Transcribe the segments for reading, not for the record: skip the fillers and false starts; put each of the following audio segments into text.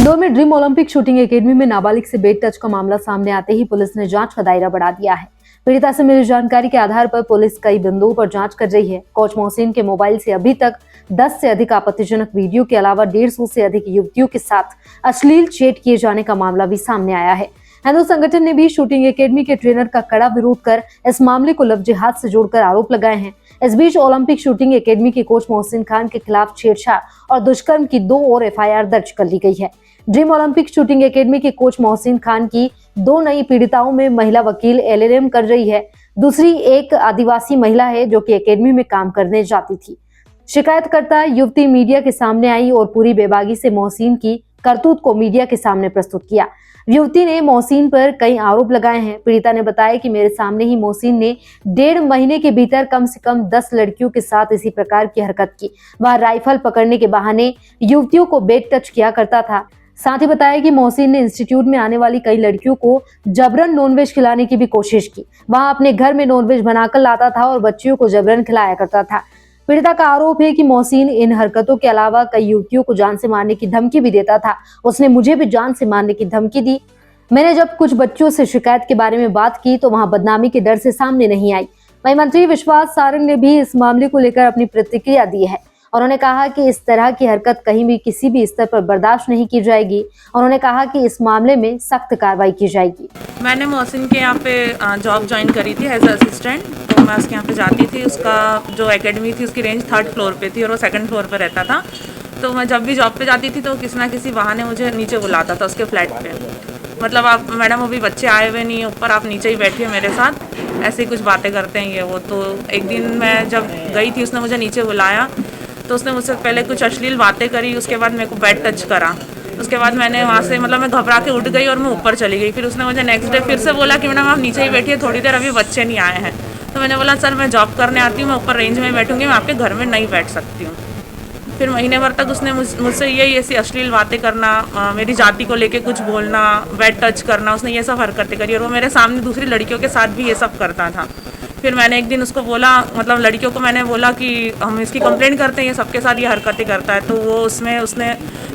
इंदौर में dream Olympic shooting academy में नाबालिग से बेड टच का मामला सामने आते ही पुलिस ने जांच का दायरा बढ़ा दिया है। पीड़िता से मिली जानकारी के आधार पर पुलिस कई बिंदुओं पर जांच कर रही है। कोच मोहसिन के मोबाइल से अभी तक 10 से अधिक आपत्तिजनक वीडियो के अलावा 150 से अधिक युवतियों के साथ अश्लील चैट किए जाने का मामला भी सामने आया है। हिंदू संगठन ने भी शूटिंग एकेडमी के ट्रेनर का कड़ा विरोध कर इस मामले को लव जिहाद से जोड़कर आरोप लगाए हैं। इस बीच ओलंपिक शूटिंग एकेडमी के कोच मोहसिन खान के खिलाफ छेड़छाड़ और दुष्कर्म की 2 और एफआईआर दर्ज कर ली गई है। ड्रीम ओलंपिक शूटिंग एकेडमी के कोच मोहसिन खान की 2 नई पीड़िताओं में महिला वकील एलएलएम कर रही है। दूसरी एक आदिवासी महिला है जो कि एकेडमी में काम करने जाती थी। शिकायतकर्ता युवती मीडिया के सामने आई और पूरी बेबागी से मोहसिन की करतूत को मीडिया के सामने प्रस्तुत किया। युवती ने मोहसिन पर कई आरोप लगाए हैं। पीड़िता ने बताया कि मेरे सामने ही मोहसिन ने 1.5 महीने के भीतर कम से कम 10 लड़कियों के साथ इसी प्रकार की हरकत की। वह राइफल पकड़ने के बहाने युवतियों को बेड टच किया करता था। साथ ही बताया कि मोहसिन ने इंस्टीट्यूट में आने वाली कई लड़कियों को जबरन नॉनवेज खिलाने की भी कोशिश की। वह अपने घर में नॉनवेज बनाकर लाता था और बच्चियों को जबरन खिलाया करता था। पीड़िता का आरोप है कि मोहसिन इन हरकतों के अलावा कई युवतियों को जान से मारने की धमकी भी देता था। उसने मुझे भी जान से मारने की धमकी दी। मैंने जब कुछ बच्चों से शिकायत के बारे में बात की तो वहां बदनामी के डर से सामने नहीं आई। वहीं मंत्री विश्वास सारंग ने भी इस मामले को लेकर अपनी प्रतिक्रिया दी है। उन्होंने कहा कि इस तरह की हरकत कहीं भी किसी भी स्तर पर बर्दाश्त नहीं की जाएगी। उन्होंने कहा कि इस मामले में सख्त कार्रवाई की जाएगी। मैंने मोहसिन के यहाँ पे जॉब ज्वाइन करी थी एज असिस्टेंट। तो मैं उसके यहाँ पे जाती थी। उसका जो एकेडमी थी उसकी रेंज 3rd फ्लोर पे थी और वो 2nd फ्लोर पे रहता था। तो मैं जब भी जॉब पे जाती थी तो किसी ना किसी बहाने मुझे नीचे बुलाता था उसके फ्लैट पे। मतलब आप मैडम अभी बच्चे आए हुए नहीं, ऊपर आप नीचे ही बैठिए मेरे साथ, ऐसे ही कुछ बातें करते हैं ये वो। तो एक दिन मैं जब गई थी उसने मुझे नीचे बुलाया तो उसने मुझसे पहले कुछ अश्लील बातें करी। उसके बाद मेरे को बेड टच करा। उसके बाद मैंने वहाँ से मतलब मैं घबरा के उठ गई और मैं ऊपर चली गई। फिर उसने मुझे नेक्स्ट डे फिर से बोला कि मैडम आप नीचे ही बैठिए, थोड़ी देर अभी बच्चे नहीं आए हैं। तो मैंने बोला सर मैं जॉब करने आती हूँ, मैं ऊपर रेंज में बैठूँगी, मैं आपके घर में नहीं बैठ सकती हूँ। फिर महीने भर तक उसने मुझसे यही ऐसी अश्लील बातें करना, मेरी जाति को लेके कुछ बोलना, बेड टच करना, उसने ये सब हरकतें करी और वो मेरे सामने दूसरी लड़कियों के साथ भी ये सब करता था। फिर मैंने एक दिन उसको बोला, मतलब लड़कियों को मैंने बोला कि हम इसकी कंप्लेंट करते हैं, ये सबके साथ ये हरकतें करता है। तो वो उसने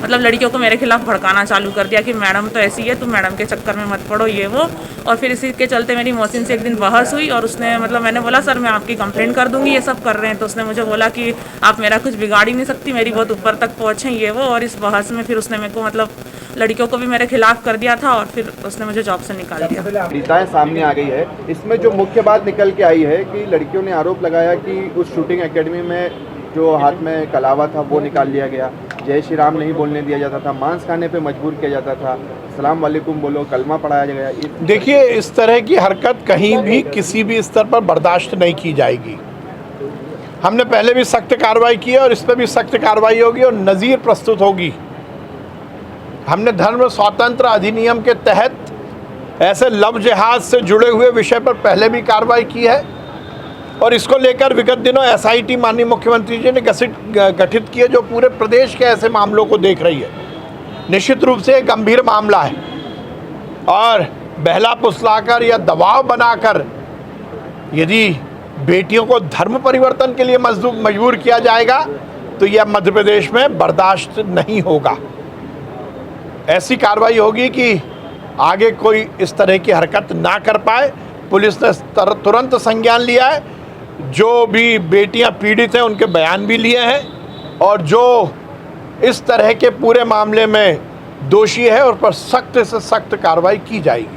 मतलब लड़कियों को मेरे खिलाफ भड़काना चालू कर दिया कि मैडम तो ऐसी है, तुम मैडम के चक्कर में मत पड़ो ये वो। और फिर इसी के चलते मेरी मोहसिन से एक दिन बहस हुई और उसने मतलब मैंने बोला सर मैं आपकी कंप्लेंट कर दूंगी, ये सब कर रहे हैं। तो उसने मुझे बोला कि आप मेरा कुछ बिगाड़ ही नहीं सकती, मेरी बहुत ऊपर तक पहुँचे ये वो। और इस बहस में फिर उसने मेरे को मतलब लड़कियों को भी मेरे खिलाफ कर दिया था और फिर उसने मुझे जॉब से निकाल दिया। पीड़िताएं सामने आ गई है। इसमें जो मुख्य बात निकल के आई है कि लड़कियों ने आरोप लगाया कि उस शूटिंग एकेडमी में जो हाथ में कलावा था वो निकाल लिया गया, जय श्री राम नहीं बोलने दिया जाता था, मांस खाने पे मजबूर किया जाता था, सलाम वालेकुम बोलो, कलमा पढ़ाया गया। देखिए इस तरह की हरकत कहीं भी किसी भी स्तर पर बर्दाश्त नहीं की जाएगी। हमने पहले भी सख्त कार्रवाई की है और इस पर भी सख्त कार्रवाई होगी और नज़ीर प्रस्तुत होगी। हमने धर्म स्वतंत्र अधिनियम के तहत ऐसे लव जिहाद से जुड़े हुए विषय पर पहले भी कार्रवाई की है और इसको लेकर विगत दिनों एसआईटी माननीय मुख्यमंत्री जी ने गठित की है जो पूरे प्रदेश के ऐसे मामलों को देख रही है। निश्चित रूप से एक गंभीर मामला है और बहला फुसलाकर या दबाव बनाकर यदि बेटियों को धर्म परिवर्तन के लिए मजबूर किया जाएगा तो यह मध्य प्रदेश में बर्दाश्त नहीं होगा। ऐसी कार्रवाई होगी कि आगे कोई इस तरह की हरकत ना कर पाए। पुलिस ने तुरंत संज्ञान लिया है, जो भी बेटियां पीड़ित हैं उनके बयान भी लिए हैं और जो इस तरह के पूरे मामले में दोषी है उस पर सख्त से सख्त कार्रवाई की जाएगी।